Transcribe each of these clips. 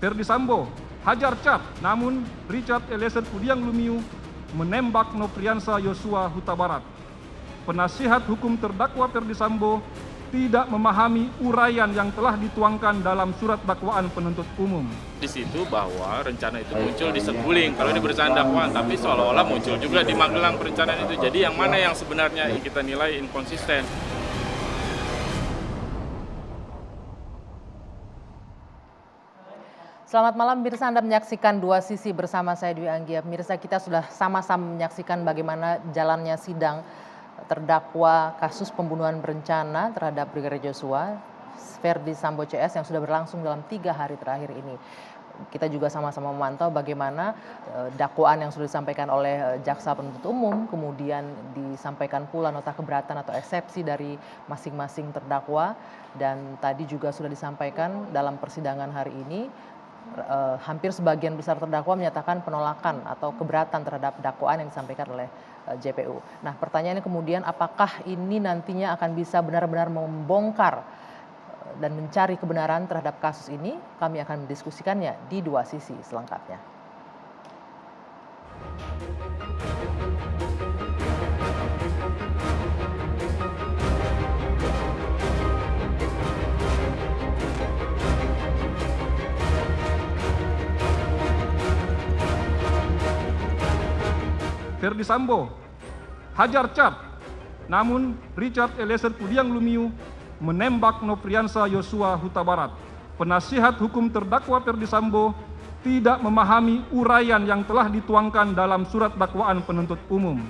Ferdi Sambo hajar cat, namun Richard Eliezer Pudiang Lumiu menembak Nofriansah Yosua Huta Barat. Penasihat hukum terdakwa Ferdi Sambo tidak memahami uraian yang telah dituangkan dalam surat dakwaan penuntut umum. Di situ bahwa rencana itu muncul di Saguling kalau di berdasarkan dakwaan, tapi seolah-olah muncul juga di Magelang perencanaan itu. Jadi yang mana yang sebenarnya kita nilai inkonsisten? Selamat malam Mirsa, Anda menyaksikan Dua Sisi bersama saya Dwi Anggia. Mirsa, kita sudah sama-sama menyaksikan bagaimana jalannya sidang terdakwa kasus pembunuhan berencana terhadap Brigadir Joshua, Ferdi Sambo CS yang sudah berlangsung dalam 3 hari terakhir ini. Kita juga sama-sama memantau bagaimana dakwaan yang sudah disampaikan oleh jaksa penuntut umum, kemudian disampaikan pula nota keberatan atau eksepsi dari masing-masing terdakwa, dan tadi juga sudah disampaikan dalam persidangan hari ini. Hampir sebagian besar terdakwa menyatakan penolakan atau keberatan terhadap dakwaan yang disampaikan oleh JPU. Nah, pertanyaannya kemudian apakah ini nantinya akan bisa benar-benar membongkar dan mencari kebenaran terhadap kasus ini? Kami akan mendiskusikannya di Dua Sisi selengkapnya. Ferdi Sambo hajar cat, namun Richard Eliezer Pudiang Lumiu menembak Nofriansah Yosua Huta Barat. Penasihat hukum terdakwa Ferdi Sambo tidak memahami uraian yang telah dituangkan dalam surat dakwaan penuntut umum.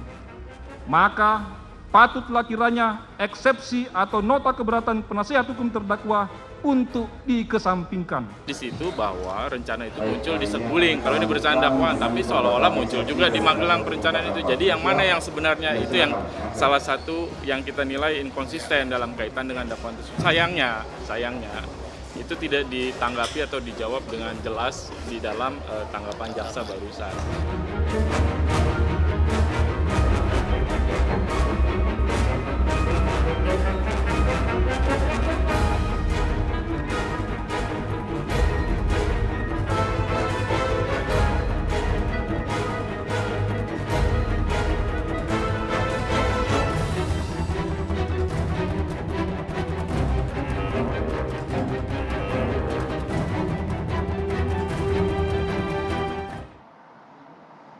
Maka patutlah kiranya eksepsi atau nota keberatan penasihat hukum terdakwa untuk dikesampingkan. Di situ bahwa rencana itu muncul di Saguling kalau di berdasarkan dakwaan, tapi seolah-olah muncul juga di Magelang perencanaan itu. Jadi yang mana yang sebenarnya itu yang salah satu yang kita nilai inkonsisten dalam kaitan dengan dakwaan tersebut. Sayangnya itu tidak ditanggapi atau dijawab dengan jelas di dalam tanggapan jaksa barusan.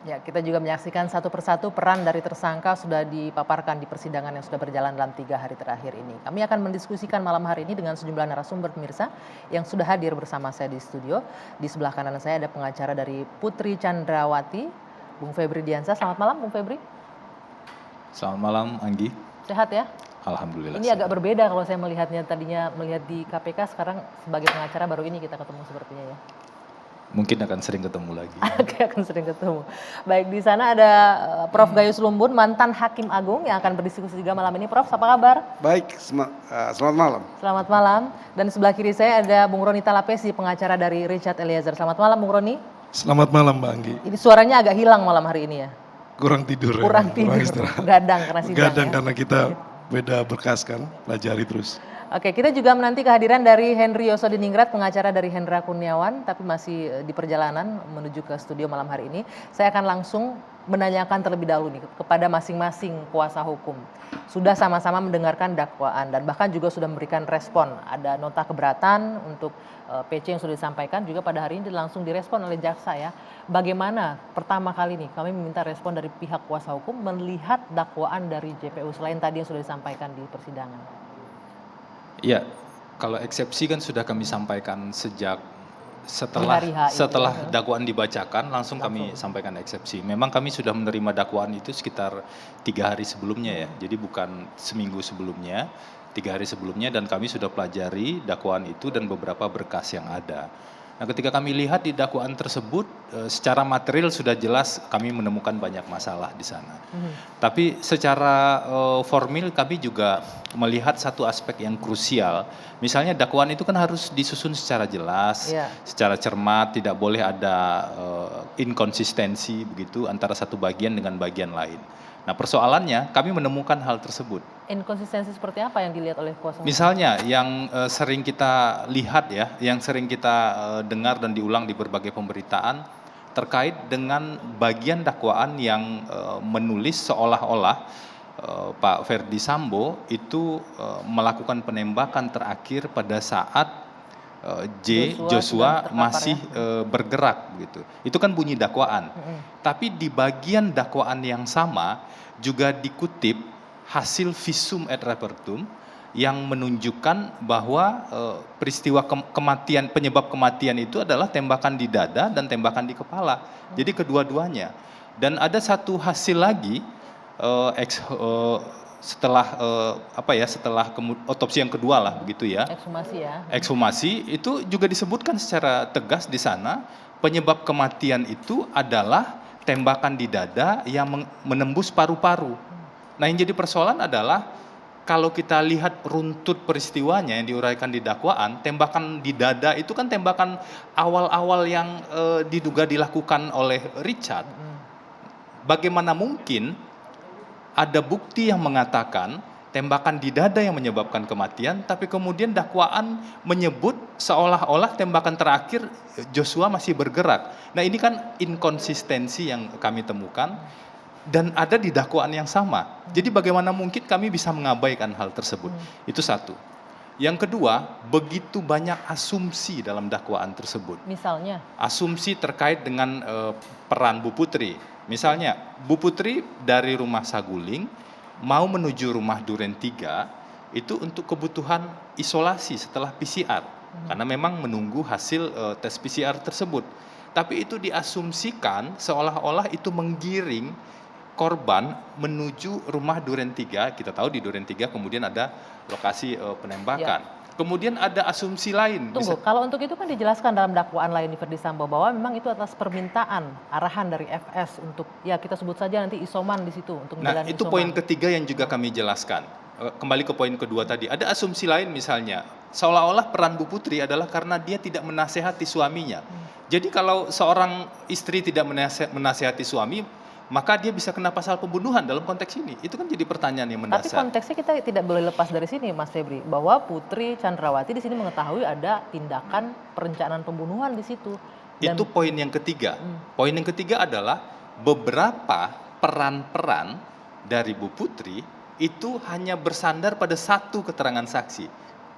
Ya, kita juga menyaksikan satu persatu peran dari tersangka sudah dipaparkan di persidangan yang sudah berjalan dalam 3 hari terakhir ini. Kami akan mendiskusikan malam hari ini dengan sejumlah narasumber pemirsa yang sudah hadir bersama saya di studio. Di sebelah kanan saya ada pengacara dari Putri Chandrawati, Bung Febri Diansah. Selamat malam, Bung Febri. Selamat malam, Anggi. Sehat ya? Alhamdulillah. Ini agak berbeda kalau saya melihatnya, tadinya melihat di KPK, sekarang sebagai pengacara baru ini kita ketemu sepertinya ya. Mungkin akan sering ketemu lagi. Akan sering ketemu. Baik, di sana ada Prof. Gayus Lumbun, mantan Hakim Agung yang akan berdiskusi juga malam ini. Prof, apa kabar? Baik, selamat malam. Selamat malam. Dan di sebelah kiri saya ada Bung Roni Talapesi, pengacara dari Richard Eliezer. Selamat malam, Bung Roni. Selamat malam, Mbak Anggi. Ini suaranya agak hilang malam hari ini ya? Kurang tidur. Kurang tidur, gadang karena sidang. Gadang ya? karena kita beda berkas kan, pelajari terus. Oke, kita juga menanti kehadiran dari Henry Yosodiningrat, pengacara dari Hendra Kurniawan, tapi masih di perjalanan menuju ke studio malam hari ini. Saya akan langsung menanyakan terlebih dahulu nih kepada masing-masing kuasa hukum. Sudah sama-sama mendengarkan dakwaan dan bahkan juga sudah memberikan respon. Ada nota keberatan untuk PC yang sudah disampaikan, juga pada hari ini langsung direspon oleh jaksa ya. Bagaimana pertama kali nih kami meminta respon dari pihak kuasa hukum melihat dakwaan dari JPU selain tadi yang sudah disampaikan di persidangan? Iya, kalau eksepsi kan sudah kami sampaikan sejak setelah dakwaan dibacakan langsung kami sampaikan eksepsi. Memang kami sudah menerima dakwaan itu sekitar 3 hari sebelumnya ya, jadi bukan seminggu sebelumnya, 3 hari sebelumnya, dan kami sudah pelajari dakwaan itu dan beberapa berkas yang ada. Nah, ketika kami lihat di dakwaan tersebut, secara material sudah jelas kami menemukan banyak masalah di sana. Tapi secara formil kami juga melihat satu aspek yang krusial. Misalnya dakwaan itu kan harus disusun secara jelas, secara cermat, tidak boleh ada inkonsistensi begitu antara satu bagian dengan bagian lain. Nah, persoalannya kami menemukan hal tersebut. Inkonsistensi seperti apa yang dilihat oleh kuasa hukum? Misalnya yang sering kita lihat ya, yang sering kita dengar dan diulang di berbagai pemberitaan terkait dengan bagian dakwaan yang menulis seolah-olah Pak Ferdi Sambo itu melakukan penembakan terakhir pada saat Joshua masih bergerak gitu. Itu kan bunyi dakwaan. Tapi di bagian dakwaan yang sama juga dikutip hasil visum et repertum yang menunjukkan bahwa peristiwa kematian, penyebab kematian itu adalah tembakan di dada dan tembakan di kepala. Jadi kedua-duanya. Dan ada satu hasil lagi setelah setelah otopsi yang kedua lah begitu ya. Ekshumasi ya. Ekshumasi itu juga disebutkan secara tegas di sana penyebab kematian itu adalah tembakan di dada yang menembus paru-paru. Nah, yang jadi persoalan adalah kalau kita lihat runtut peristiwanya yang diuraikan di dakwaan, tembakan di dada itu kan tembakan awal-awal yang diduga dilakukan oleh Richard. Bagaimana mungkin ada bukti yang mengatakan tembakan di dada yang menyebabkan kematian, tapi kemudian dakwaan menyebut seolah-olah tembakan terakhir Joshua masih bergerak. Nah, ini kan inkonsistensi yang kami temukan dan ada di dakwaan yang sama. Jadi bagaimana mungkin kami bisa mengabaikan hal tersebut? Itu satu. Yang kedua, begitu banyak asumsi dalam dakwaan tersebut. Misalnya? Asumsi terkait dengan peran Bu Putri. Misalnya, Bu Putri dari rumah Saguling mau menuju rumah Duren 3 itu untuk kebutuhan isolasi setelah PCR. Karena memang menunggu hasil tes PCR tersebut. Tapi itu diasumsikan seolah-olah itu menggiring korban menuju rumah Duren 3. Kita tahu di Duren 3 kemudian ada lokasi penembakan. Ya. Kemudian ada asumsi lain. Tunggu, kalau untuk itu kan dijelaskan dalam dakwaan lain di Ferdi Sambo bahwa memang itu atas permintaan arahan dari FS untuk ya kita sebut saja nanti isoman di situ untuk menjalani isoman. Nah, itu poin ketiga yang juga kami jelaskan. Kembali ke poin kedua tadi, ada asumsi lain misalnya seolah-olah peran Bu Putri adalah karena dia tidak menasehati suaminya. Jadi kalau seorang istri tidak menasehati suami, maka dia bisa kena pasal pembunuhan dalam konteks ini. Itu kan jadi pertanyaan yang mendasar. Tapi konteksnya kita tidak boleh lepas dari sini, Mas Febri, bahwa Putri Chandrawati di sini mengetahui ada tindakan perencanaan pembunuhan di situ. Dan itu poin yang ketiga. Poin yang ketiga adalah beberapa peran-peran dari Bu Putri itu hanya bersandar pada satu keterangan saksi.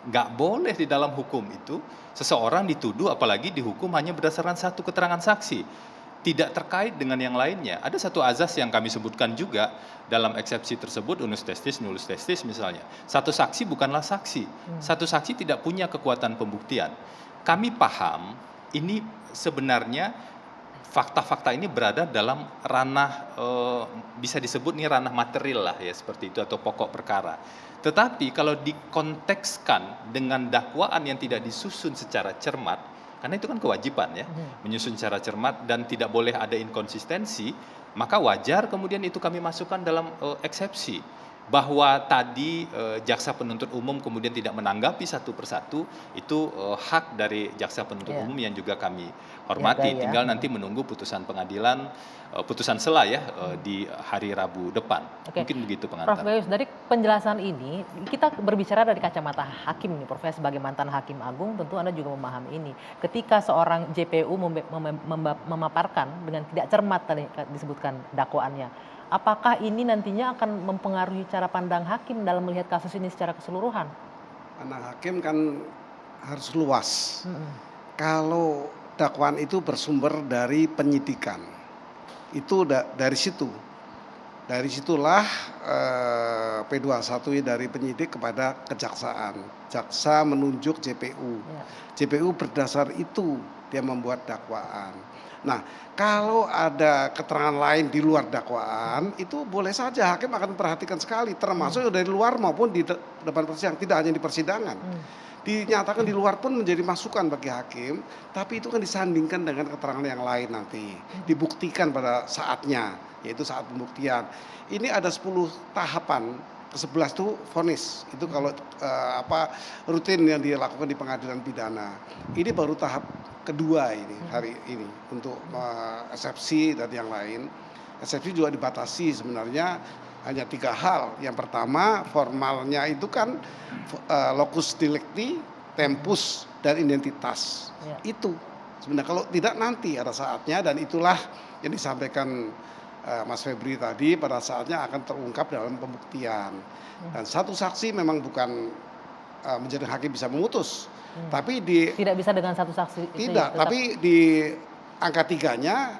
Nggak boleh di dalam hukum itu seseorang dituduh apalagi dihukum hanya berdasarkan satu keterangan saksi. Tidak terkait dengan yang lainnya. Ada satu azas yang kami sebutkan juga dalam eksepsi tersebut, unus testis, nullus testis misalnya. Satu saksi bukanlah saksi. Satu saksi tidak punya kekuatan pembuktian. Kami paham ini sebenarnya fakta-fakta ini berada dalam ranah, bisa disebut nih ranah material lah ya seperti itu atau pokok perkara. Tetapi kalau dikontekskan dengan dakwaan yang tidak disusun secara cermat, karena itu kan kewajiban ya, menyusun secara cermat dan tidak boleh ada inkonsistensi, maka wajar kemudian itu kami masukkan dalam eksepsi. Bahwa tadi jaksa penuntut umum kemudian tidak menanggapi satu persatu, itu hak dari jaksa penuntut umum yang juga kami hormati. Tinggal nanti menunggu putusan pengadilan, putusan sela ya di hari Rabu depan. Mungkin begitu pengantar. Prof Gayus, dari penjelasan ini kita berbicara dari kacamata hakim nih, Prof, sebagai mantan hakim agung tentu Anda juga memahami ini. Ketika seorang JPU memaparkan dengan tidak cermat tadi disebutkan dakwaannya, apakah ini nantinya akan mempengaruhi cara pandang hakim dalam melihat kasus ini secara keseluruhan? Pandang hakim kan harus luas. Kalau dakwaan itu bersumber dari penyidikan, itu dari situ. Dari situlah P21 dari penyidik kepada kejaksaan. Jaksa menunjuk JPU. JPU berdasar itu dia membuat dakwaan. Nah, kalau ada keterangan lain di luar dakwaan, itu boleh saja hakim akan perhatikan sekali, termasuk dari luar maupun di depan persidangan, tidak hanya di persidangan. Dinyatakan di luar pun menjadi masukan bagi hakim, tapi itu kan disandingkan dengan keterangan yang lain nanti, dibuktikan pada saatnya, yaitu saat pembuktian. Ini ada 10 tahapan, ke-11 itu vonis, itu kalau rutin yang dilakukan di pengadilan pidana. Ini baru tahap kedua ini hari ini untuk eksepsi dan yang lain. Eksepsi juga dibatasi sebenarnya hanya 3 hal. Yang pertama, formalnya itu kan locus delicti, tempus, dan identitas. Itu sebenarnya, kalau tidak nanti ada saatnya, dan itulah yang disampaikan Mas Febri tadi, pada saatnya akan terungkap dalam pembuktian. Dan satu saksi memang bukan menjadi hakim bisa memutus, tapi tidak bisa dengan satu saksi. Tidak, tapi di angka 3-nya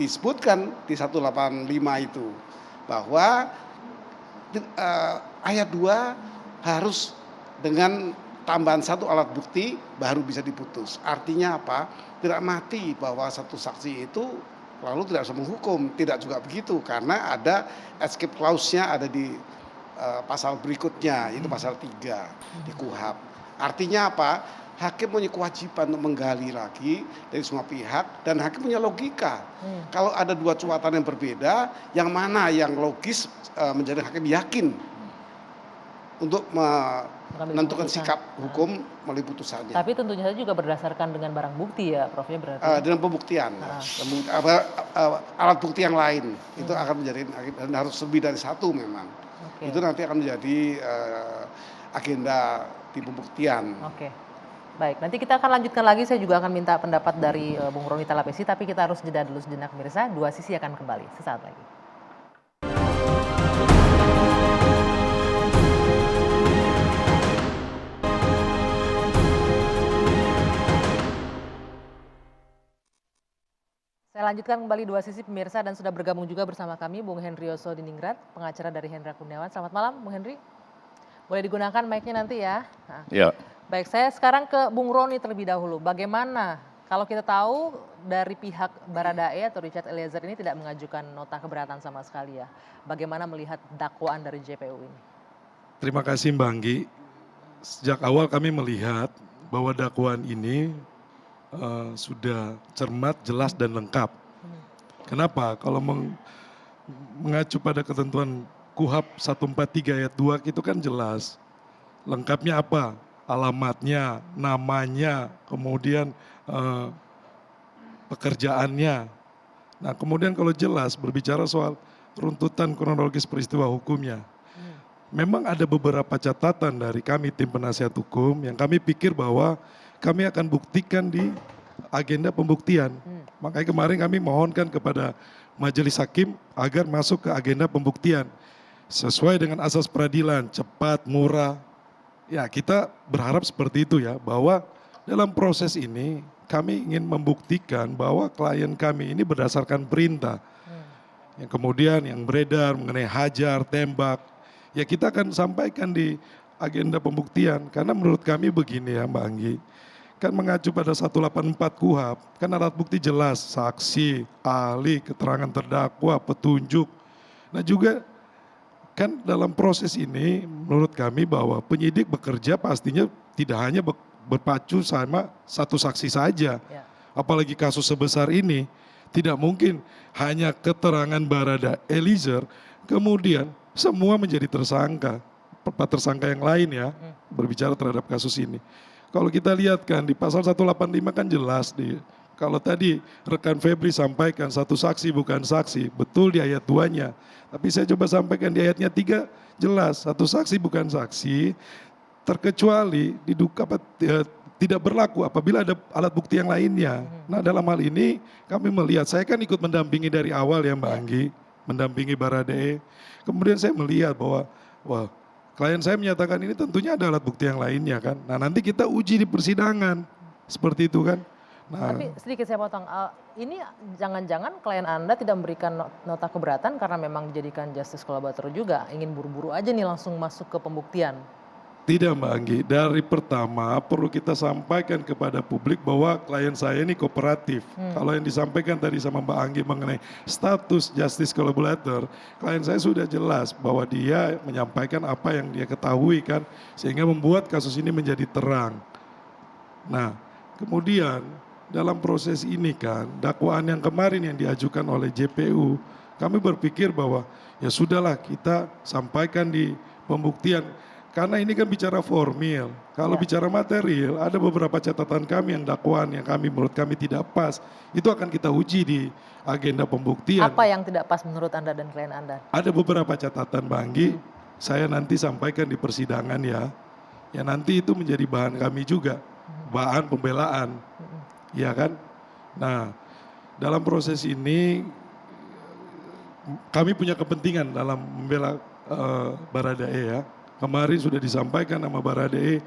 disebutkan di 185 itu bahwa ayat 2 harus dengan tambahan 1 alat bukti baru bisa diputus. Artinya apa? Tidak mati bahwa satu saksi itu lalu tidak bisa menghukum. Tidak juga begitu, karena ada escape clause-nya ada di pasal berikutnya, itu pasal 3 di KUHP. Artinya apa? Hakim punya kewajiban untuk menggali lagi dari semua pihak, dan hakim punya logika. Kalau ada 2 cuatan yang berbeda, yang mana yang logis menjadi hakim yakin untuk menentukan sikap hukum melalui putusannya. Tapi tentunya saja juga berdasarkan dengan barang bukti ya, Prof, ya berarti. Dengan pembuktian, alat bukti yang lain itu akan menjadi hakim, dan harus lebih dari 1 memang. Itu nanti akan menjadi agenda di pembuktian. Baik, nanti kita akan lanjutkan lagi. Saya juga akan minta pendapat dari Bung Roni Talapesi, tapi kita harus jeda dulu sejenak pemirsa. Dua Sisi akan kembali sesaat lagi. Saya lanjutkan kembali Dua Sisi pemirsa, dan sudah bergabung juga bersama kami Bung Henry Yosodiningrat, pengacara dari Hendra Kurniawan. Selamat malam Bung Henry. Boleh digunakan mic-nya nanti ya. Ya. Baik, saya sekarang ke Bung Roni terlebih dahulu. Bagaimana kalau kita tahu dari pihak Baradae atau Richard Eliezer ini tidak mengajukan nota keberatan sama sekali ya. Bagaimana melihat dakwaan dari JPU ini? Terima kasih Mbak Anggi. Sejak awal kami melihat bahwa dakwaan ini sudah cermat, jelas, dan lengkap. Kenapa? Kalau mengacu pada ketentuan KUHP 143 ayat 2 itu kan jelas. Lengkapnya apa? Alamatnya, namanya, kemudian pekerjaannya. Nah, kemudian kalau jelas berbicara soal runtutan kronologis peristiwa hukumnya. Memang ada beberapa catatan dari kami tim penasihat hukum yang kami pikir bahwa kami akan buktikan di agenda pembuktian. Makanya kemarin kami mohonkan kepada majelis hakim agar masuk ke agenda pembuktian. Sesuai dengan asas peradilan, cepat, murah. Ya, kita berharap seperti itu ya, bahwa dalam proses ini kami ingin membuktikan bahwa klien kami ini berdasarkan perintah. Yang kemudian yang beredar mengenai hajar, tembak, ya kita akan sampaikan di agenda pembuktian. Karena menurut kami begini ya Mbak Anggi, kan mengacu pada 184 KUHP, kan alat bukti jelas, saksi, ahli, keterangan terdakwa, petunjuk. Nah juga kan dalam proses ini menurut kami bahwa penyidik bekerja pastinya tidak hanya berpacu sama satu saksi saja. Apalagi kasus sebesar ini, tidak mungkin hanya keterangan Barada Eliezer, kemudian semua menjadi tersangka. Tersangka yang lain ya, berbicara terhadap kasus ini. Kalau kita lihat kan di pasal 185 kan jelas kalau tadi rekan Febri sampaikan satu saksi bukan saksi, betul di ayat 2-nya. Tapi saya coba sampaikan di ayatnya 3 jelas, satu saksi bukan saksi, terkecuali tidak berlaku apabila ada alat bukti yang lainnya. Nah dalam hal ini kami melihat, saya kan ikut mendampingi dari awal ya Mbak Anggi, mendampingi Baradae. Kemudian saya melihat bahwa, wah klien saya menyatakan ini tentunya ada alat bukti yang lainnya kan. Nah nanti kita uji di persidangan, seperti itu kan. Nah, tapi sedikit saya potong, ini jangan-jangan klien Anda tidak memberikan nota keberatan karena memang dijadikan justice collaborator juga, ingin buru-buru aja nih langsung masuk ke pembuktian. Tidak Mbak Anggi, dari pertama perlu kita sampaikan kepada publik bahwa klien saya ini kooperatif. Kalau yang disampaikan tadi sama Mbak Anggi mengenai status justice collaborator, klien saya sudah jelas bahwa dia menyampaikan apa yang dia ketahui kan, sehingga membuat kasus ini menjadi terang. Nah, kemudian dalam proses ini kan, dakwaan yang kemarin yang diajukan oleh JPU, kami berpikir bahwa ya sudahlah kita sampaikan di pembuktian. Karena ini kan bicara formil, kalau bicara material ada beberapa catatan kami yang dakwaan yang menurut kami tidak pas, itu akan kita uji di agenda pembuktian. Apa yang tidak pas menurut Anda dan klien Anda? Ada beberapa catatan Bang Anggi, saya nanti sampaikan di persidangan ya nanti itu menjadi bahan kami juga, bahan pembelaan, ya kan. Nah dalam proses ini kami punya kepentingan dalam membela Baradae ya. Kemarin sudah disampaikan nama Baradae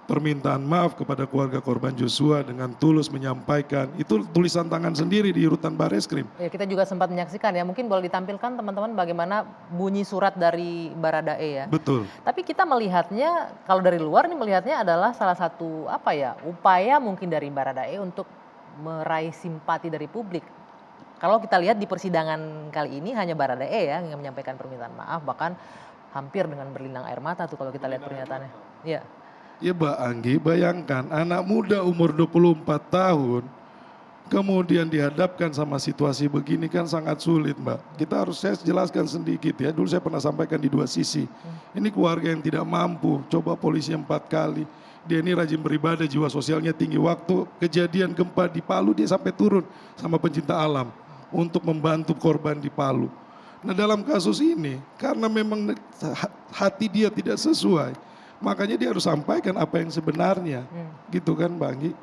permintaan maaf kepada keluarga korban Joshua dengan tulus menyampaikan. Itu tulisan tangan sendiri di urutan Bareskrim. Ya, kita juga sempat menyaksikan ya, mungkin boleh ditampilkan teman-teman bagaimana bunyi surat dari Baradae ya. Betul. Tapi kita melihatnya, kalau dari luar nih melihatnya adalah salah satu upaya mungkin dari Baradae untuk meraih simpati dari publik. Kalau kita lihat di persidangan kali ini hanya Baradae ya yang menyampaikan permintaan maaf, bahkan hampir dengan berlinang air mata tuh kalau kita lihat pernyataannya. Iya. Ya Mbak Anggi, bayangkan anak muda umur 24 tahun kemudian dihadapkan sama situasi begini kan sangat sulit Mbak. Saya jelaskan sedikit ya, dulu saya pernah sampaikan di dua sisi. Ini keluarga yang tidak mampu, coba polisi 4 kali. Dia ini rajin beribadah, jiwa sosialnya tinggi. Waktu kejadian gempa di Palu dia sampai turun sama pencinta alam untuk membantu korban di Palu. Nah dalam kasus ini karena memang hati dia tidak sesuai, makanya dia harus sampaikan apa yang sebenarnya, gitu kan Mbak Anggi.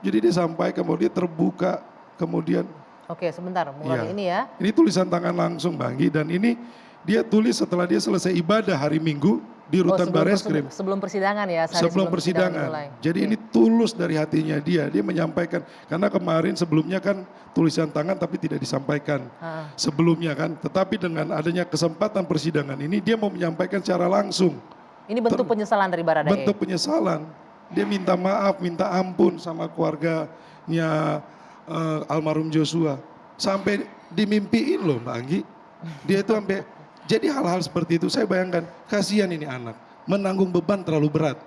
Jadi dia sampaikan bahwa dia terbuka, kemudian. Oke sebentar, mulai ini ya. Ini tulisan tangan langsung Mbak Anggi dan ini dia tulis setelah dia selesai ibadah hari Minggu di rutan Bareskrim. Sebelum persidangan ya? Sebelum persidangan. Jadi ini tulus dari hatinya dia menyampaikan. Karena kemarin sebelumnya kan tulisan tangan tapi tidak disampaikan. Sebelumnya kan. Tetapi dengan adanya kesempatan persidangan ini dia mau menyampaikan secara langsung. Ini bentuk penyesalan dari Baradae? Bentuk penyesalan. Dia minta maaf, minta ampun sama keluarganya almarhum Joshua. Sampai dimimpiin loh Mbak Anggi. Dia itu sampai... Jadi hal-hal seperti itu saya bayangkan, kasihan ini anak, menanggung beban terlalu berat.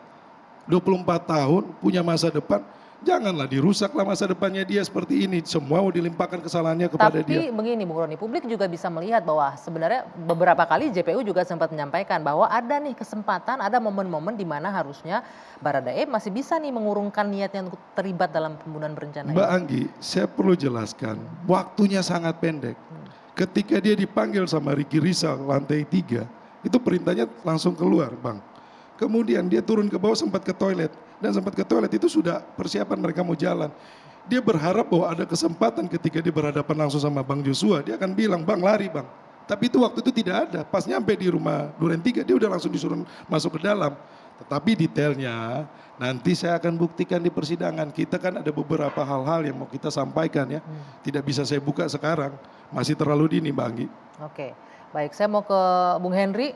24 tahun, punya masa depan, janganlah dirusaklah masa depannya dia seperti ini. Semua mau dilimpahkan kesalahannya kepada dia. Tapi begini Bung Roni, publik juga bisa melihat bahwa sebenarnya beberapa kali JPU juga sempat menyampaikan bahwa ada nih kesempatan, ada momen-momen di mana harusnya Baradae masih bisa nih mengurungkan niatnya untuk terlibat dalam pembunuhan berencana. Mbak Anggi, saya perlu jelaskan, waktunya sangat pendek. Ketika dia dipanggil sama Ricky Rizal lantai 3, itu perintahnya langsung keluar Bang. Kemudian dia turun ke bawah sempat ke toilet. Dan sempat ke toilet itu sudah persiapan mereka mau jalan. Dia berharap bahwa ada kesempatan ketika dia berhadapan langsung sama Bang Joshua. Dia akan bilang, Bang lari Bang. Tapi itu waktu itu tidak ada. Pas nyampe di rumah Duren 3 dia udah langsung disuruh masuk ke dalam. Tetapi detailnya nanti saya akan buktikan di persidangan. Kita kan ada beberapa hal-hal yang mau kita sampaikan ya. Tidak bisa saya buka sekarang. Masih terlalu dini Mbak Anggi. Oke, baik saya mau ke Bung Henry.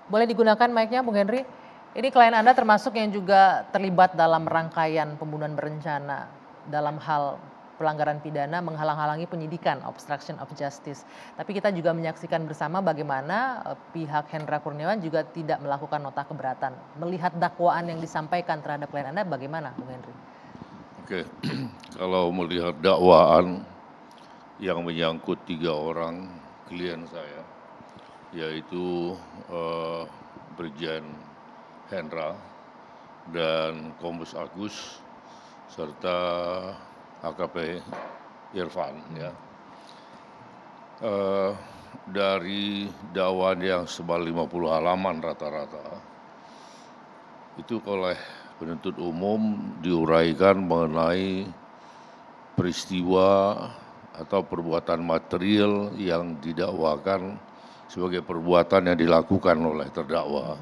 Boleh digunakan mic-nya Bung Henry. Ini klien Anda termasuk yang juga terlibat dalam rangkaian pembunuhan berencana dalam hal pelanggaran pidana menghalang-halangi penyidikan, obstruction of justice. Tapi kita juga menyaksikan bersama bagaimana pihak Hendra Kurniawan juga tidak melakukan nota keberatan. Melihat dakwaan yang disampaikan terhadap klien Anda bagaimana Bung Henry? Oke, kalau melihat dakwaan yang menyangkut 3 orang klien saya, yaitu Brigjen Hendra dan Kombes Agus serta AKP Irfan ya. Dari dakwaan yang sebal 50 halaman rata-rata itu oleh penuntut umum diuraikan mengenai peristiwa atau perbuatan material yang didakwakan sebagai perbuatan yang dilakukan oleh terdakwa.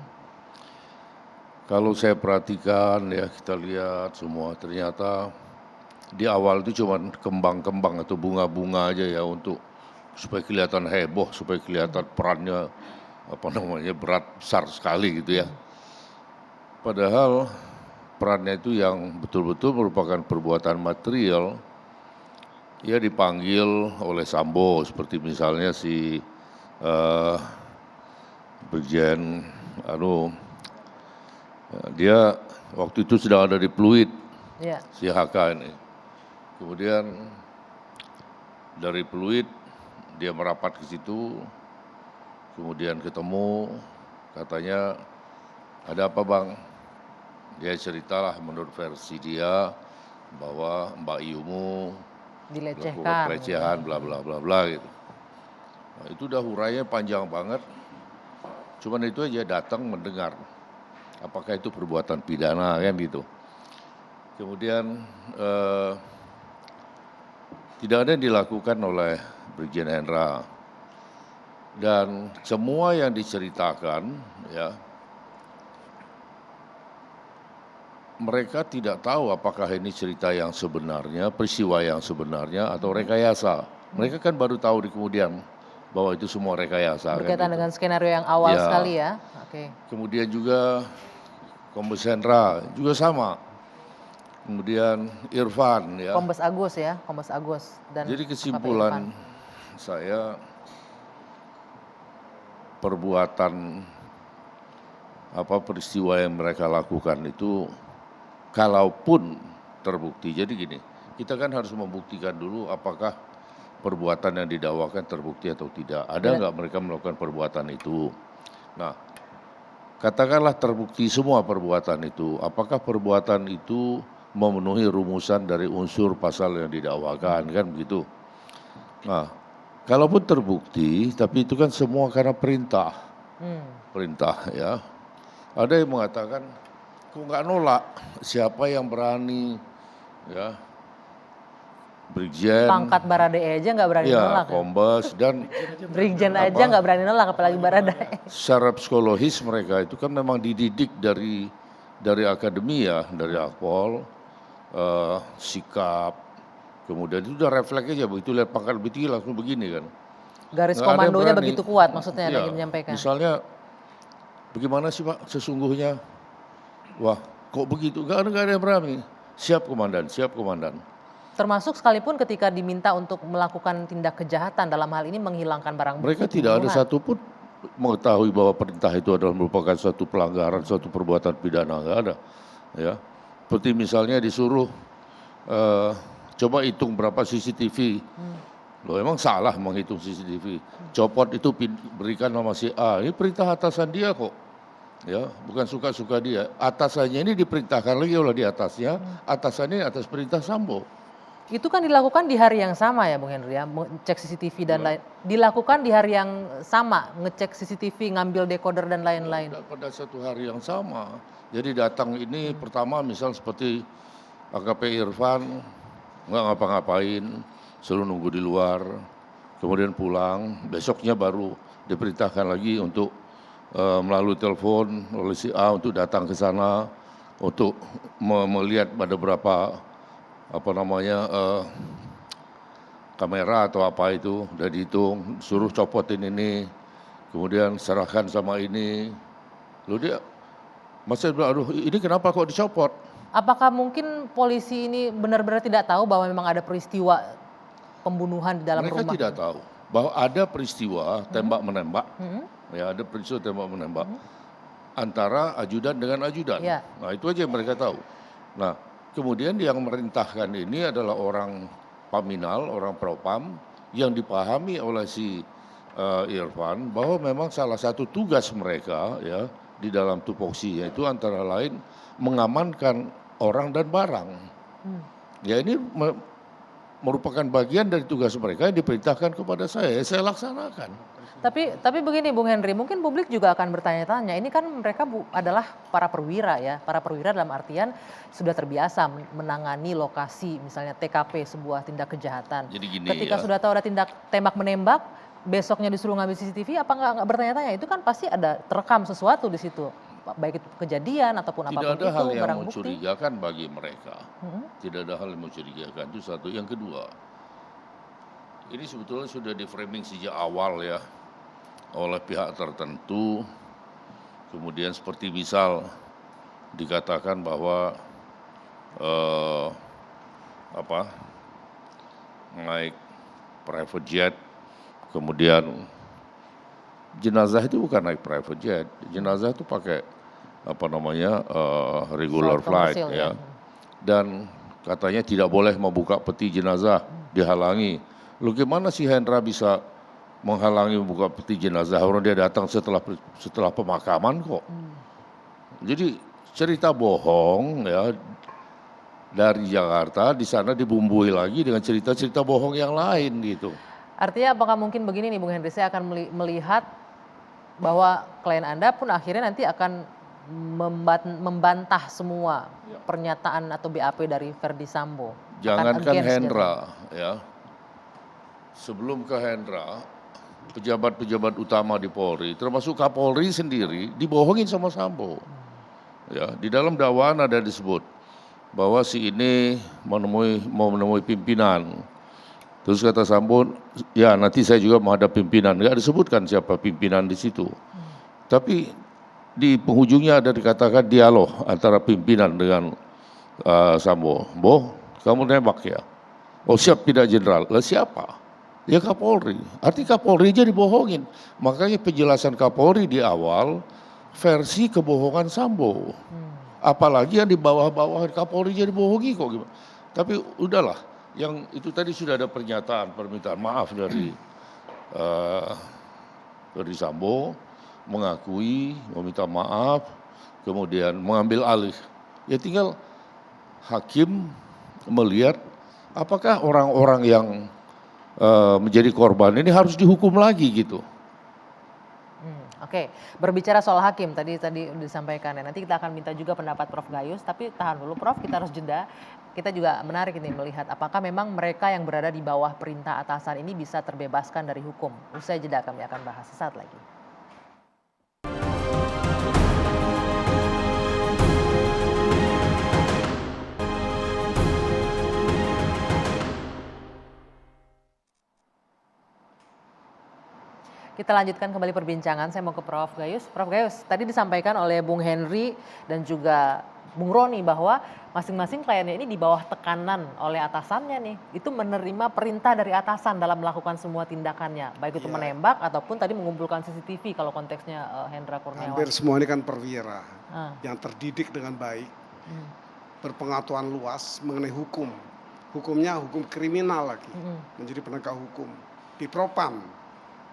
Kalau saya perhatikan ya kita lihat semua ternyata di awal itu cuma kembang-kembang atau bunga-bunga aja ya untuk supaya kelihatan heboh, supaya kelihatan perannya berat besar sekali gitu ya. Padahal perannya itu yang betul-betul merupakan perbuatan material. Ia dipanggil oleh Sambo seperti misalnya si Brigjen dia waktu itu sedang ada di Pluit, si HK ini. Kemudian dari Pluit dia merapat ke situ, kemudian ketemu katanya Ada apa bang? Dia ceritalah menurut versi dia bahwa Mbak Iyumu dilecehkan, pelecehan, bla bla bla bla gitu. Nah, itu udah hurainya panjang banget. Cuman itu aja datang mendengar. Apakah itu perbuatan pidana kan gitu. Kemudian tidak ada yang dilakukan oleh Brigjen Hendra. Dan semua yang diceritakan ya, mereka tidak tahu apakah ini cerita yang sebenarnya, peristiwa yang sebenarnya atau rekayasa. Mereka kan baru tahu di kemudian bahwa itu semua rekayasa. Berkaitan kan, dengan skenario yang awal ya, sekali ya. Oke. Kemudian juga Kombes Hendra juga sama. Kemudian Irfan ya. Kombes Agus ya, Kombes Agus. Dan jadi kesimpulan saya, perbuatan peristiwa yang mereka lakukan itu kalaupun terbukti, jadi gini, kita kan harus membuktikan dulu apakah perbuatan yang didakwakan terbukti atau tidak. Ada nggak mereka melakukan perbuatan itu? Nah, katakanlah terbukti semua perbuatan itu, apakah perbuatan itu memenuhi rumusan dari unsur pasal yang didakwakan, kan begitu. Nah, kalaupun terbukti, tapi itu kan semua karena perintah. Perintah ya. Ada yang mengatakan, kok nggak nolak, siapa yang berani ya. Brigjen. Pangkat Baradae aja nggak berani nolak. Ya, Kombes dan Brigjen aja nggak berani nolak, apalagi Baradae. Secara psikologis mereka itu kan memang dididik dari akademi ya, dari Akpol, sikap, kemudian itu udah refleks aja, begitu lihat pangkat lebih tinggi langsung begini kan. Garis komandonya begitu kuat, maksudnya yang ingin menyampaikan. Misalnya, bagaimana sih Pak sesungguhnya? Wah, kok begitu? Gak ada yang berani. Siap komandan, siap komandan. Termasuk sekalipun ketika diminta untuk melakukan tindak kejahatan dalam hal ini menghilangkan barang bukti. Mereka tidak ada satupun mengetahui bahwa perintah itu adalah merupakan suatu pelanggaran, suatu perbuatan pidana, nggak ada. Ya, seperti misalnya disuruh coba hitung berapa CCTV. Loh, emang salah menghitung CCTV. Copot itu berikan nama si A. Ini perintah atasan dia kok. Ya, bukan suka-suka dia. Atasannya ini diperintahkan lagi oleh di atasnya. Atasannya atas perintah Sambo. Itu kan dilakukan di hari yang sama ya Bung Henry ya, cek CCTV dan lain. Dilakukan di hari yang sama, ngecek CCTV, ngambil decoder dan lain-lain. Pada satu hari yang sama. Jadi datang ini pertama misal seperti AKP Irfan nggak ngapa-ngapain, selalu nunggu di luar, kemudian pulang, besoknya baru diperintahkan lagi untuk melalui telepon oleh si A untuk datang ke sana untuk melihat pada berapa kamera atau apa itu udah dihitung, suruh copotin ini, kemudian serahkan sama ini. Lalu dia masih bilang, aduh ini kenapa kok dicopot? Apakah mungkin polisi ini benar-benar tidak tahu bahwa memang ada peristiwa pembunuhan di dalam rumah? Mereka tidak tahu bahwa ada peristiwa tembak-menembak, ya ada peristiwa tembak-menembak antara ajudan dengan ajudan. Ya. Nah itu aja yang mereka tahu. Nah kemudian yang merintahkan ini adalah orang Paminal, orang Propam yang dipahami oleh si Irfan bahwa memang salah satu tugas mereka ya di dalam tupoksinya itu antara lain mengamankan orang dan barang. Ya ini merupakan bagian dari tugas mereka yang diperintahkan kepada saya laksanakan. Tapi begini Bung Henry, mungkin publik juga akan bertanya-tanya, ini kan mereka adalah para perwira ya, para perwira dalam artian sudah terbiasa menangani lokasi, misalnya TKP sebuah tindak kejahatan. Jadi gini, ketika ya, sudah tahu ada tindak tembak menembak, besoknya disuruh ngambil CCTV, apa nggak bertanya-tanya? Itu kan pasti ada terekam sesuatu di situ, baik itu kejadian ataupun apapun itu, tidak ada hal yang barang bukti. mencurigakan bagi mereka. Tidak ada hal yang mencurigakan, itu satu. Yang kedua, ini sebetulnya sudah di framing sejak awal ya oleh pihak tertentu. Kemudian seperti misal dikatakan bahwa naik private jet, kemudian jenazah itu bukan naik private jet, jenazah itu pakai regular flight ya. Dan katanya tidak boleh membuka peti jenazah, dihalangi. Lu gimana sih Hendra bisa menghalangi membuka peti jenazah? Orang dia datang setelah pemakaman kok. Jadi cerita bohong ya dari Jakarta di sana dibumbui lagi dengan cerita-cerita bohong yang lain gitu. Artinya apakah mungkin begini nih Bung Henry, saya akan melihat bahwa klien Anda pun akhirnya nanti akan membantah semua pernyataan atau BAP dari Verdi Sambo. Jangankan Hendra ya. Sebelum ke Hendra, pejabat-pejabat utama di Polri, termasuk Kapolri sendiri dibohongin sama Sambo. Ya, di dalam dakwaan ada disebut bahwa si ini mau menemui pimpinan. Terus kata Sambo, ya nanti saya juga menghadap pimpinan. Nggak disebutkan siapa pimpinan di situ. Tapi di penghujungnya ada dikatakan dialog antara pimpinan dengan Sambo. Kamu nembak ya? Oh siap tidak jenderal. Lah siapa? Ya Kapolri. Artinya Kapolri aja dibohongin. Makanya penjelasan Kapolri di awal versi kebohongan Sambo. Apalagi yang di bawah-bawah Kapolri jadi bohongi kok gimana. Tapi udahlah, yang itu tadi sudah ada permintaan maaf dari Verdi Sambo, mengakui, meminta maaf, kemudian mengambil alih. Ya tinggal hakim melihat apakah orang-orang yang menjadi korban ini harus dihukum lagi gitu. Oke, berbicara soal hakim tadi disampaikan ya. Nanti kita akan minta juga pendapat Prof Gayus, tapi tahan dulu Prof, kita harus jeda. Kita juga menarik ini melihat apakah memang mereka yang berada di bawah perintah atasan ini bisa terbebaskan dari hukum. Usai jeda kami akan bahas sesaat lagi. Kita lanjutkan kembali perbincangan, saya mau ke Prof Gayus. Prof Gayus, tadi disampaikan oleh Bung Henry dan juga Bung Roni bahwa masing-masing kliennya ini di bawah tekanan oleh atasannya nih. Itu menerima perintah dari atasan dalam melakukan semua tindakannya. Baik itu menembak ataupun tadi mengumpulkan CCTV kalau konteksnya Hendra Kurniawan. Hampir semua ini kan perwira yang terdidik dengan baik, berpengetahuan luas mengenai hukum. Hukumnya hukum kriminal lagi, menjadi penegak hukum. Di Propam.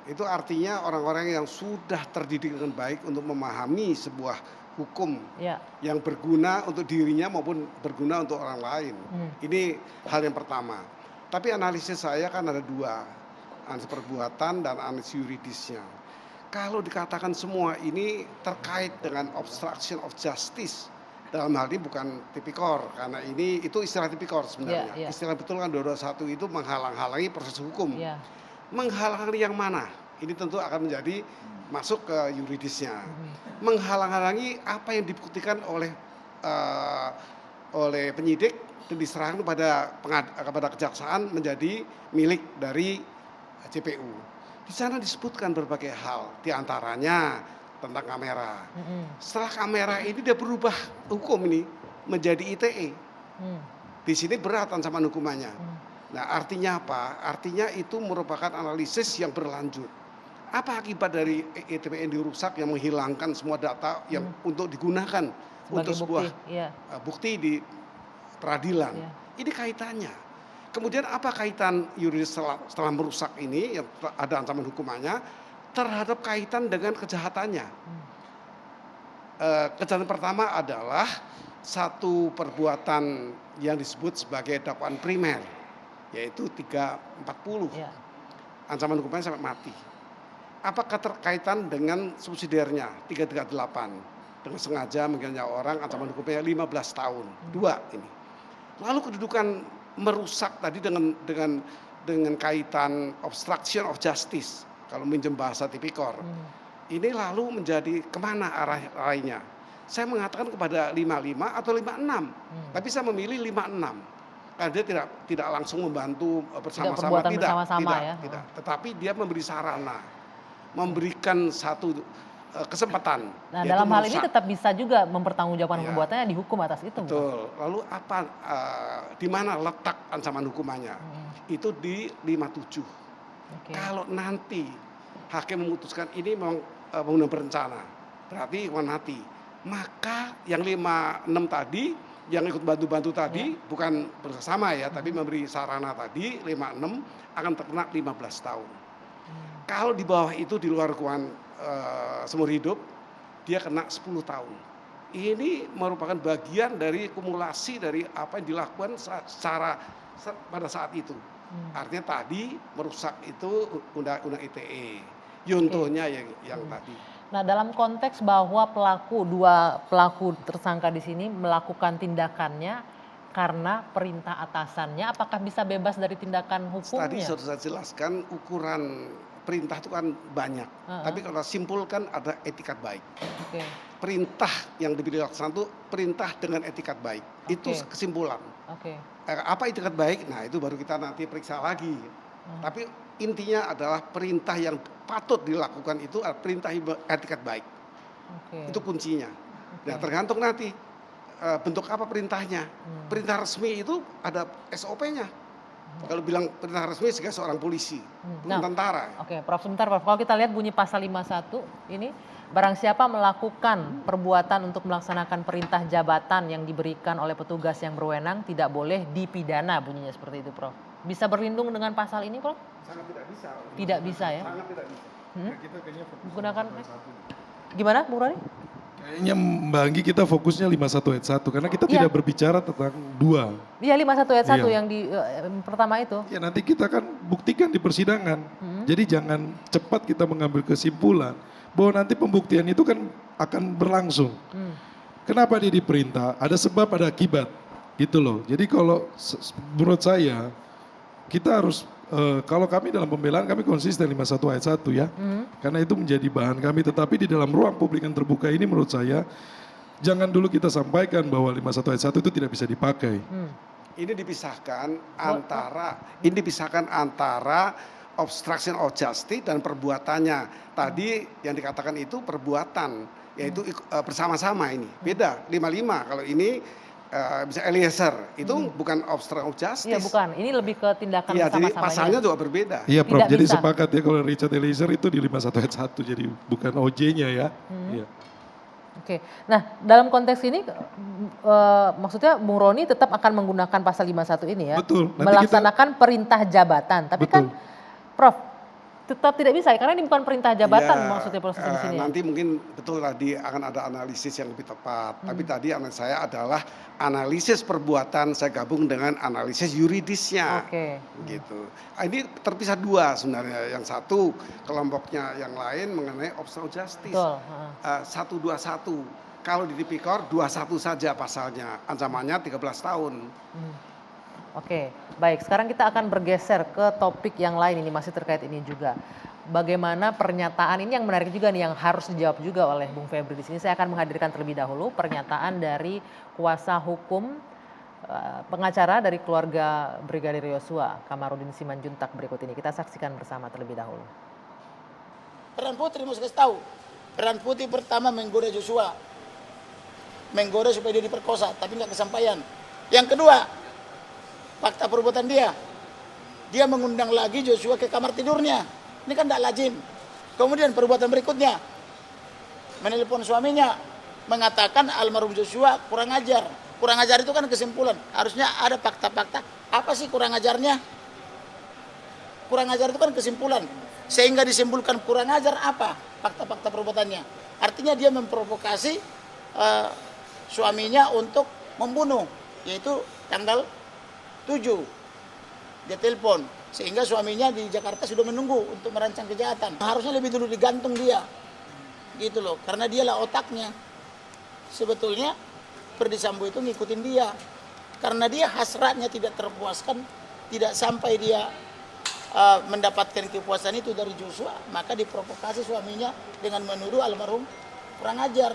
Itu artinya orang-orang yang sudah terdidik dengan baik untuk memahami sebuah hukum yang berguna untuk dirinya maupun berguna untuk orang lain. Ini hal yang pertama. Tapi analisis saya kan ada dua, analisis perbuatan dan analisis yuridisnya. Kalau dikatakan semua ini terkait dengan obstruction of justice, dalam hal ini bukan tipikor, karena itu istilah tipikor sebenarnya. Istilah betul kan 221 itu menghalang-halangi proses hukum. Menghalang-halangi yang mana? Ini tentu akan menjadi masuk ke yuridisnya. Menghalang-halangi apa yang dibuktikan oleh penyidik dan diserahkan kepada kejaksaan menjadi milik dari JPU. Di sana disebutkan berbagai hal, diantaranya tentang kamera. Setelah kamera ini dia berubah hukum ini menjadi ITE. Di sini berat ancaman hukumannya. Nah artinya apa? Artinya itu merupakan analisis yang berlanjut. Apa akibat dari ETPN dirusak yang menghilangkan semua data yang untuk digunakan sebagai untuk sebuah bukti di peradilan. Ini kaitannya. Kemudian apa kaitan yuridis setelah merusak ini yang ada ancaman hukumannya terhadap kaitan dengan kejahatannya. Kejahatan pertama adalah satu perbuatan yang disebut sebagai dakwaan primer, yaitu 340. Ancaman hukumannya sampai mati. Apa keterkaitan dengan subsidiarnya 338 dengan sengaja menghilangkan orang, ancaman hukumnya 15 tahun. Dua ini. Lalu kedudukan merusak tadi dengan kaitan obstruction of justice kalau minjem bahasa tipikor. Ini lalu menjadi kemana arahnya? Saya mengatakan kepada 55 atau 56, tapi saya memilih 56 karena dia tidak langsung membantu bersama-sama, tidak. Tetapi dia memberi sarana, memberikan satu kesempatan. Nah dalam hal ini tetap bisa juga mempertanggungjawabkan perbuatannya dihukum atas itu. Betul. Lalu apa? Di mana letak ancaman hukumannya? Itu di 57. Kalau nanti hakim memutuskan ini memang pembunuhan berencana, berarti hukuman mati. Maka yang 56 tadi, yang ikut bantu-bantu tadi, bukan bersama ya, tapi memberi sarana tadi 56 akan terkena 15 tahun. Kalau di bawah itu di luar hukuman seumur hidup, dia kena 10 tahun. ini merupakan bagian dari kumulasi dari apa yang dilakukan pada saat itu. Artinya tadi merusak itu undang-undang ITE, yuntonya yang tadi. Nah, dalam konteks bahwa dua pelaku tersangka di sini melakukan tindakannya karena perintah atasannya, apakah bisa bebas dari tindakan hukumnya? Tadi sudah saya jelaskan ukuran perintah itu kan banyak, tapi kalau simpulkan ada etikat baik. Perintah yang diberi laksana itu perintah dengan etikat baik, itu kesimpulan. Apa etikat baik? Nah itu baru kita nanti periksa lagi. Tapi intinya adalah perintah yang patut dilakukan itu adalah perintah etikat baik. Itu kuncinya. Nah tergantung nanti bentuk apa perintahnya. Perintah resmi itu ada SOP-nya. Kalau bilang perintah resmi sebagai seorang polisi, bukan tentara. Prof, sebentar Prof. Kalau kita lihat bunyi pasal 51 ini, barang siapa melakukan perbuatan untuk melaksanakan perintah jabatan yang diberikan oleh petugas yang berwenang tidak boleh dipidana, bunyinya seperti itu Prof. Bisa berlindung dengan pasal ini Prof? Sangat tidak bisa. Tidak bisa ya? Sangat tidak bisa. Kita kayaknya menggunakan gimana Bung Roni? Kayaknya Mbak Anggi kita fokusnya 51 ayat 1 karena kita tidak berbicara tentang 2. Iya 51 ayat 1 yang di pertama itu. Ya nanti kita kan buktikan di persidangan. Jadi jangan cepat kita mengambil kesimpulan bahwa nanti pembuktian itu kan akan berlangsung. Kenapa dia diperintah? Ada sebab, ada akibat. Gitu loh. Jadi kalau menurut saya kita harus kalau kami dalam pembelaan kami konsisten 51 ayat 1 ya. Karena itu menjadi bahan kami, tetapi di dalam ruang publik yang terbuka ini menurut saya jangan dulu kita sampaikan bahwa 51 ayat 1 itu tidak bisa dipakai. Ini dipisahkan antara obstruction of justice dan perbuatannya. Tadi yang dikatakan itu perbuatan, yaitu bersama-sama ini. Beda 55 kalau ini bisa Eliezer itu bukan obstruction of justice. Iya bukan, ini lebih ke tindakan bersama-sama. Jadi pasalnya juga berbeda. Iya Prof, jadi sepakat ya kalau Richard Eliezer itu di 51 ayat 1 jadi bukan OJ-nya ya. Iya. Nah dalam konteks ini maksudnya Bung Roni tetap akan menggunakan pasal 51 ini ya. Betul. Melaksanakan perintah jabatan. Tapi kan Prof tetap tidak bisa karena ini bukan perintah jabatan maksudnya proses di sini. Nanti mungkin betul tadi akan ada analisis yang lebih tepat. Tapi tadi analis saya adalah analisis perbuatan saya gabung dengan analisis yuridisnya. Gitu. Ini terpisah dua sebenarnya. Yang satu kelompoknya yang lain mengenai obstruction justice. 121. Kalau di Tipikor 21 saja pasalnya. Ancamannya 13 tahun. Baik. Sekarang kita akan bergeser ke topik yang lain ini masih terkait ini juga. Bagaimana pernyataan ini yang menarik juga nih yang harus dijawab juga oleh Bung Febri di sini. Saya akan menghadirkan terlebih dahulu pernyataan dari kuasa hukum pengacara dari keluarga Brigadir Yosua, Kamarudin Simanjuntak berikut ini. Kita saksikan bersama terlebih dahulu. Peran Putri mesti kasih tahu. Peran Putri pertama menggoda Joshua. Menggoda supaya dia diperkosa, tapi nggak kesampaian. Yang kedua, fakta perbuatan dia mengundang lagi Joshua ke kamar tidurnya. Ini kan tidak lazim. Kemudian perbuatan berikutnya, menelpon suaminya, mengatakan almarhum Joshua kurang ajar. Kurang ajar itu kan kesimpulan. Harusnya ada fakta-fakta. Apa sih kurang ajarnya? Kurang ajar itu kan kesimpulan. Sehingga disimpulkan kurang ajar apa? Fakta-fakta perbuatannya. Artinya dia memprovokasi suaminya untuk membunuh. Yaitu tanggal 7 dia telepon sehingga suaminya di Jakarta sudah menunggu untuk merancang kejahatan. Harusnya lebih dulu digantung dia gitu loh, karena dialah otaknya. Sebetulnya Ferdy Sambo itu ngikutin dia karena dia hasratnya tidak terpuaskan, tidak sampai dia mendapatkan kepuasan itu dari Joshua, maka diprovokasi suaminya dengan menuduh almarhum kurang ajar.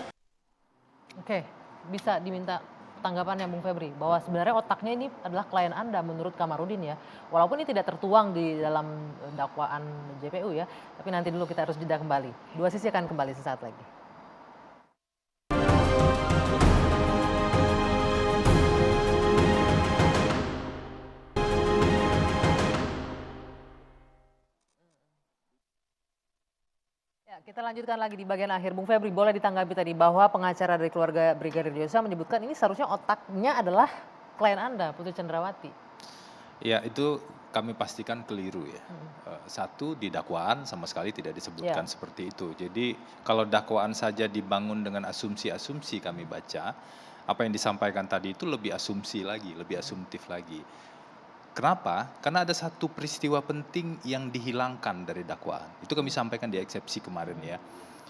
Bisa diminta tanggapannya Bung Febri bahwa sebenarnya otaknya ini adalah klien Anda menurut Kamarudin ya. Walaupun ini tidak tertuang di dalam dakwaan JPU ya, tapi nanti dulu kita harus jeda kembali. Dua Sisi akan kembali sesaat lagi. Kita lanjutkan lagi di bagian akhir. Bung Febri, boleh ditanggapi tadi bahwa pengacara dari keluarga Brigadir Yosua menyebutkan ini seharusnya otaknya adalah klien Anda, Putri Chandrawati. Ya, itu kami pastikan keliru ya. Satu, di dakwaan sama sekali tidak disebutkan seperti itu. Jadi kalau dakwaan saja dibangun dengan asumsi-asumsi kami baca, apa yang disampaikan tadi itu lebih asumsi lagi, lebih asumtif lagi. Kenapa? Karena ada satu peristiwa penting yang dihilangkan dari dakwaan. Itu kami sampaikan di eksepsi kemarin ya.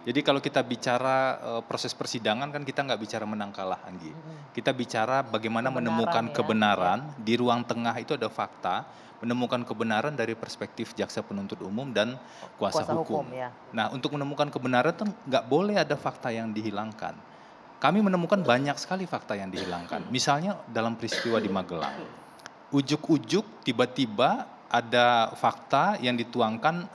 Jadi kalau kita bicara proses persidangan kan kita nggak bicara menang kalah, Anggi. Kita bicara bagaimana menemukan kebenaran, di ruang tengah itu ada fakta, menemukan kebenaran dari perspektif jaksa penuntut umum dan kuasa hukum. Nah, untuk menemukan kebenaran itu nggak boleh ada fakta yang dihilangkan. Kami menemukan banyak sekali fakta yang dihilangkan. Misalnya dalam peristiwa di Magelang, ujuk-ujuk tiba-tiba ada fakta yang dituangkan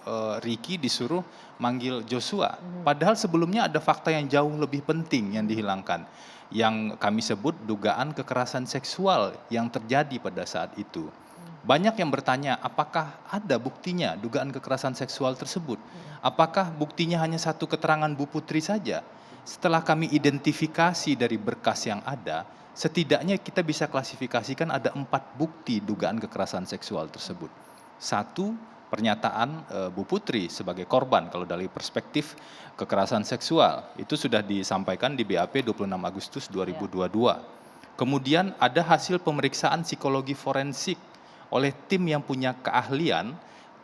Ricky disuruh manggil Joshua. Padahal sebelumnya ada fakta yang jauh lebih penting yang dihilangkan. Yang kami sebut dugaan kekerasan seksual yang terjadi pada saat itu. Banyak yang bertanya apakah ada buktinya dugaan kekerasan seksual tersebut. Apakah buktinya hanya satu keterangan Bu Putri saja. Setelah kami identifikasi dari berkas yang ada, setidaknya kita bisa klasifikasikan ada 4 bukti dugaan kekerasan seksual tersebut. 1, pernyataan Bu Putri sebagai korban kalau dari perspektif kekerasan seksual. Itu sudah disampaikan di BAP 26 Agustus 2022. Kemudian ada hasil pemeriksaan psikologi forensik oleh tim yang punya keahlian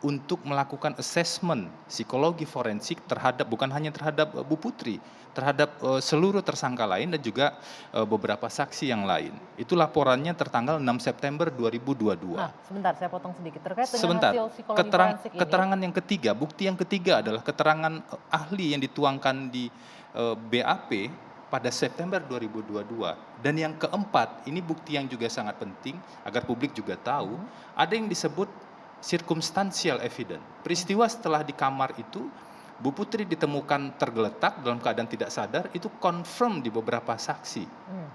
untuk melakukan assessment psikologi forensik terhadap, bukan hanya terhadap Bu Putri, terhadap seluruh tersangka lain dan juga beberapa saksi yang lain. Itu laporannya tertanggal 6 September 2022. Nah, sebentar saya potong sedikit terkait dengan hasil psikologi forensik ini. Keterangan yang ketiga, bukti yang ketiga adalah keterangan ahli yang dituangkan di BAP pada September 2022. Dan yang keempat, ini bukti yang juga sangat penting agar publik juga tahu, ada yang disebut circumstantial evidence. Peristiwa setelah di kamar itu, Bu Putri ditemukan tergeletak dalam keadaan tidak sadar, itu confirm di beberapa saksi.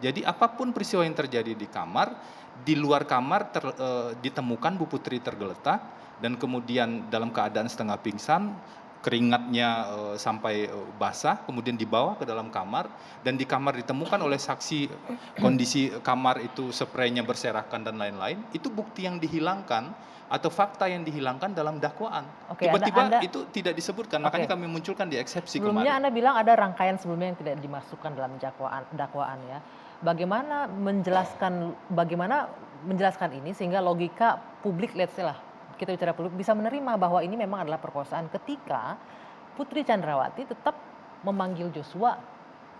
Jadi apapun peristiwa yang terjadi di kamar, di luar kamar ditemukan Bu Putri tergeletak, dan kemudian dalam keadaan setengah pingsan, keringatnya sampai basah, kemudian dibawa ke dalam kamar, dan di kamar ditemukan oleh saksi kondisi kamar itu spraynya berserakan dan lain-lain. Itu bukti yang dihilangkan atau fakta yang dihilangkan dalam dakwaan. Tiba-tiba itu tidak disebutkan, makanya kami munculkan di eksepsi kemarin. Sebelumnya Anda bilang ada rangkaian sebelumnya yang tidak dimasukkan dalam dakwaan ya. Bagaimana menjelaskan ini sehingga logika publik, let's say lah, kita bicara publik bisa menerima bahwa ini memang adalah perkosaan ketika Putri Chandrawati tetap memanggil Joshua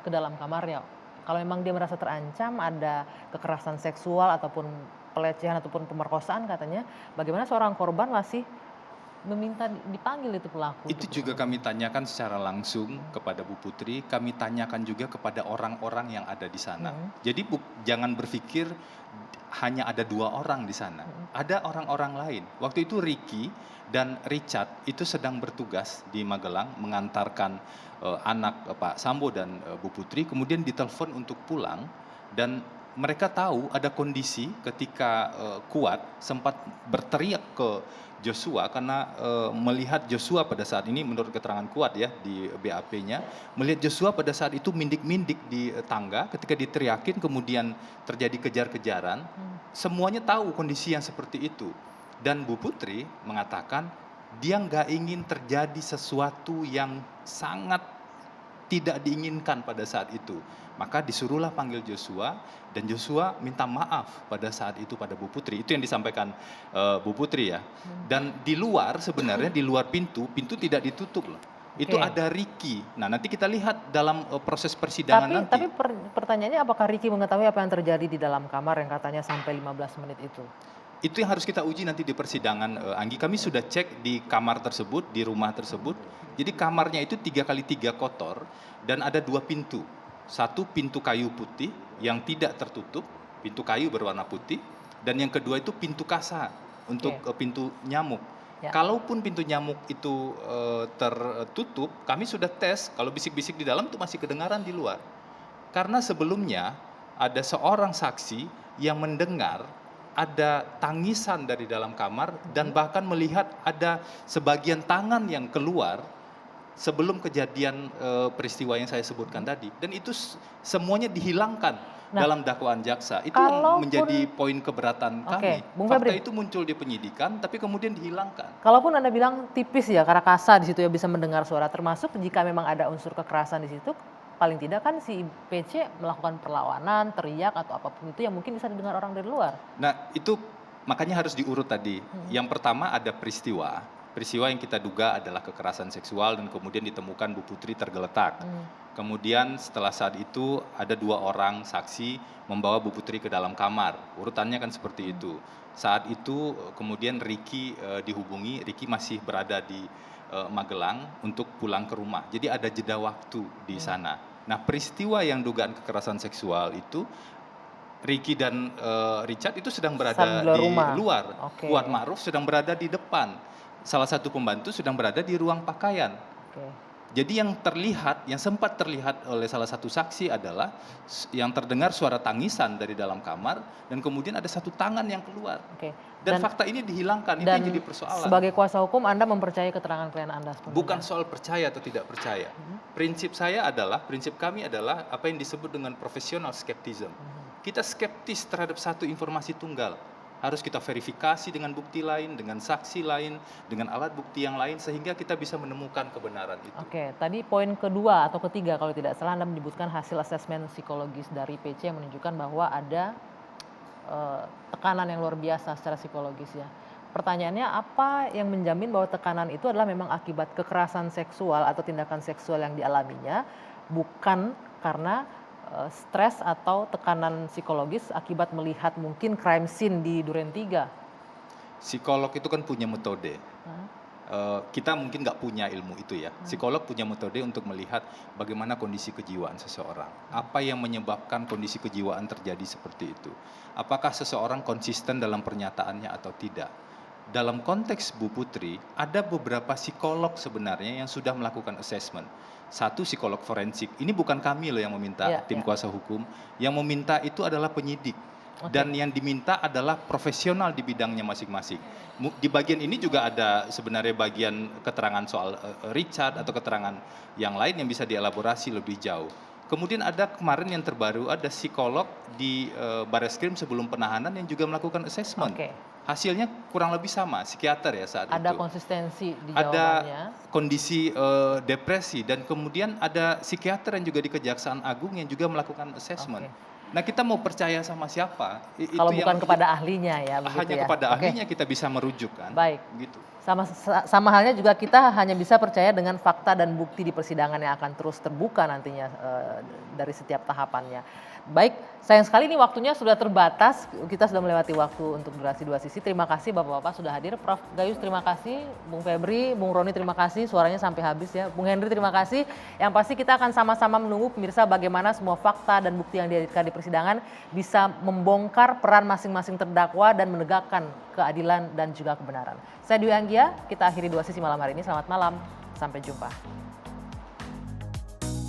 ke dalam kamarnya. Kalau memang dia merasa terancam ada kekerasan seksual ataupun pelecehan ataupun pemerkosaan katanya, bagaimana seorang korban masih meminta dipanggil itu pelaku? Itu juga kami tanyakan secara langsung kepada Bu Putri, kami tanyakan juga kepada orang-orang yang ada di sana. Jadi jangan berpikir hanya ada 2 orang di sana, ada orang-orang lain. Waktu itu Ricky dan Richard itu sedang bertugas di Magelang mengantarkan anak Pak Sambo dan Bu Putri, kemudian ditelepon untuk pulang, dan mereka tahu ada kondisi ketika Kuat sempat berteriak ke Joshua karena melihat Joshua pada saat ini, menurut keterangan Kuat ya di BAP-nya, melihat Joshua pada saat itu mindik-mindik di tangga ketika diteriakin, kemudian terjadi kejar-kejaran. Semuanya tahu kondisi yang seperti itu, dan Bu Putri mengatakan dia nggak ingin terjadi sesuatu yang sangat tidak diinginkan pada saat itu. Maka disuruhlah panggil Joshua, dan Joshua minta maaf pada saat itu pada Bu Putri. Itu yang disampaikan Bu Putri ya. Dan di luar sebenarnya, di luar pintu tidak ditutup loh. Itu ada Ricky. Nah, nanti kita lihat dalam proses persidangan nanti. Tapi pertanyaannya apakah Ricky mengetahui apa yang terjadi di dalam kamar yang katanya sampai 15 menit itu? Itu yang harus kita uji nanti di persidangan, Anggi. Kami sudah cek di kamar tersebut, di rumah tersebut. Jadi kamarnya itu 3x3 kotor dan ada 2 pintu. 1 pintu kayu putih yang tidak tertutup, pintu kayu berwarna putih, dan yang kedua itu pintu kasa untuk pintu nyamuk. Kalaupun pintu nyamuk itu tertutup, kami sudah tes, kalau bisik-bisik di dalam itu masih kedengaran di luar. Karena sebelumnya ada seorang saksi yang mendengar ada tangisan dari dalam kamar dan bahkan melihat ada sebagian tangan yang keluar sebelum kejadian peristiwa yang saya sebutkan tadi. Dan itu semuanya dihilangkan dalam dakwaan jaksa. Itu menjadi poin keberatan kami. Fakta itu muncul di penyidikan tapi kemudian dihilangkan. Kalaupun Anda bilang tipis ya, karena kasa di situ ya bisa mendengar suara, termasuk jika memang ada unsur kekerasan di situ, paling tidak kan si PC melakukan perlawanan, teriak atau apapun itu yang mungkin bisa didengar orang dari luar. Nah, itu makanya harus diurut tadi. Yang pertama ada peristiwa yang kita duga adalah kekerasan seksual dan kemudian ditemukan Bu Putri tergeletak. Kemudian setelah saat itu ada 2 orang saksi membawa Bu Putri ke dalam kamar. Urutannya kan seperti itu. Saat itu kemudian Ricky dihubungi, Ricky masih berada di Magelang untuk pulang ke rumah. Jadi ada jeda waktu di sana. Nah, peristiwa yang dugaan kekerasan seksual itu Ricky dan Richard itu sedang berada di luar. Kuat Ma'ruf sedang berada di depan. Salah satu pembantu sedang berada di ruang pakaian. Jadi yang terlihat, yang sempat terlihat oleh salah satu saksi adalah yang terdengar suara tangisan dari dalam kamar dan kemudian ada satu tangan yang keluar. Dan fakta ini dihilangkan, itu yang jadi persoalan. Sebagai kuasa hukum Anda mempercayai keterangan klien Anda? Bukan soal percaya atau tidak percaya. Prinsip kami adalah apa yang disebut dengan professional skeptism. Kita skeptis terhadap satu informasi tunggal. Harus kita verifikasi dengan bukti lain, dengan saksi lain, dengan alat bukti yang lain, sehingga kita bisa menemukan kebenaran itu. Tadi poin kedua atau ketiga kalau tidak salah Anda menyebutkan hasil asesmen psikologis dari PC yang menunjukkan bahwa ada tekanan yang luar biasa secara psikologis ya. Pertanyaannya, apa yang menjamin bahwa tekanan itu adalah memang akibat kekerasan seksual atau tindakan seksual yang dialaminya, bukan karena stres atau tekanan psikologis akibat melihat mungkin crime scene di Duren 3? Psikolog itu kan punya metode. Kita mungkin nggak punya ilmu itu ya. Psikolog punya metode untuk melihat bagaimana kondisi kejiwaan seseorang. Apa yang menyebabkan kondisi kejiwaan terjadi seperti itu. Apakah seseorang konsisten dalam pernyataannya atau tidak. Dalam konteks Bu Putri, ada beberapa psikolog sebenarnya yang sudah melakukan assessment. Satu psikolog forensik, ini bukan kami loh yang meminta, tim kuasa hukum. Yang meminta itu adalah penyidik. Dan yang diminta adalah profesional di bidangnya masing-masing. Di bagian ini juga ada sebenarnya bagian keterangan soal Richard atau keterangan yang lain yang bisa dielaborasi lebih jauh. Kemudian ada kemarin yang terbaru, ada psikolog di Bareskrim sebelum penahanan yang juga melakukan assessment. Hasilnya kurang lebih sama, psikiater ya saat itu. Ada konsistensi di jawabannya. Ada kondisi depresi dan kemudian ada psikiater yang juga di Kejaksaan Agung yang juga melakukan assessment. Nah, kita mau percaya sama siapa? Kalau bukan kepada ahlinya ya, hanya kepada ahlinya kita bisa merujuk kan. Baik. Gitu. Sama halnya juga kita hanya bisa percaya dengan fakta dan bukti di persidangan yang akan terus terbuka nantinya dari setiap tahapannya. Baik, sayang sekali ini waktunya sudah terbatas, kita sudah melewati waktu untuk durasi 2 sisi. Terima kasih Bapak-Bapak sudah hadir. Prof. Gayus terima kasih, Bung Febri, Bung Roni terima kasih, suaranya sampai habis ya. Bung Henry terima kasih. Yang pasti kita akan sama-sama menunggu pemirsa bagaimana semua fakta dan bukti yang dihadirkan di persidangan bisa membongkar peran masing-masing terdakwa dan menegakkan keadilan dan juga kebenaran. Saya Dwi Anggia, kita akhiri 2 sisi malam hari ini. Selamat malam, sampai jumpa.